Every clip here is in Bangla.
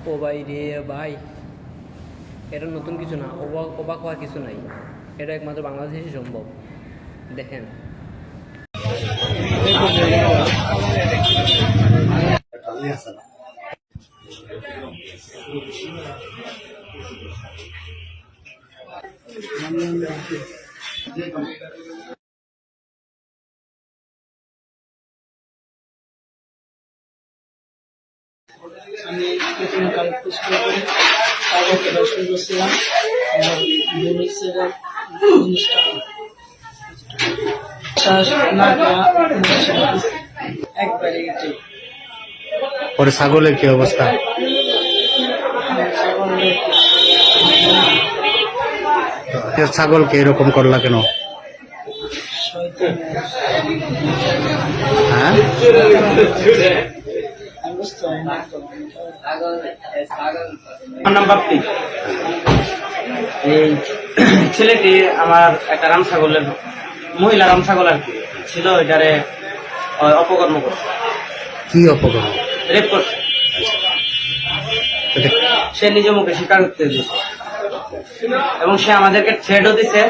ও ভাই রে ভাই, এটা নতুন কিছু না, অবাক হওয়ার কিছু নাই, এটা একমাত্র বাংলাদেশে সম্ভব। দেখেন আমি প্রথমকাল পুষ্কর করি, তারপর পড়াশোনা করছিলাম। আমার দৈনিক সেবার জিনিসটা শ্বাস না একবারে গেছে। পরে ছাগলের কি অবস্থা? ছাগলকে এরকম করলা কেন? হ্যাঁ, আমার নাম বাপ্পি। এই ছেলেটি আমার একটা রাম ছাগলের, মহিলা রাম ছাগল আর কি ছিল, এটারে অপকর্ম করছে। কি অপকর্ম? রেপ করছে। সে নিজে মুখে স্বীকার করতে দিচ্ছে এবং সে আমাদেরকে থ্রেটও দিছে।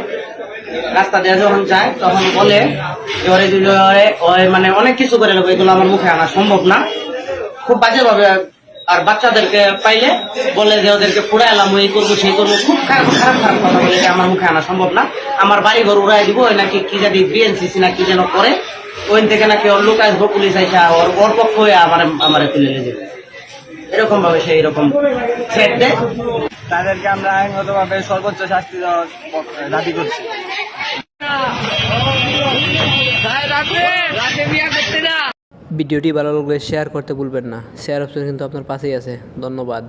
রাস্তা দিয়ে যখন যায় তখন বলে যে ওরে মানে অনেক কিছু করে নেবো, এগুলো আমার মুখে আনা সম্ভব না, খুব বাজে ভাবে। আর বাচ্চাদেরকে পাইলে বলে যে ওদেরকে পুরা এলাম, এই করবো সেই করবো, খুব খারাপ খারাপ খারাপ কথা বলে যে আমার মুখে আনা সম্ভব না, আমার বাড়ি ঘর উড়াই দিব। ওই নাকি কি জানি বিএনসিসি না কি যেন করে, ওই থেকে নাকি ওর লোক আসবো, পুলিশ আইসা ওর পক্ষ হয়ে আমার তুলে নিয়ে যাবে, এরকম ভাবে সে এরকম থ্রেট দেয়। তাদেরকে আমরা আইনগত ভাবে সর্বোচ্চ শাস্তি দেওয়ার দাবি করছি। ভিডিওটি ভালো লাগলে শেয়ার করতে ভুলবেন না, শেয়ার অপশন কিন্তু আপনার পাশেই আছে। ধন্যবাদ।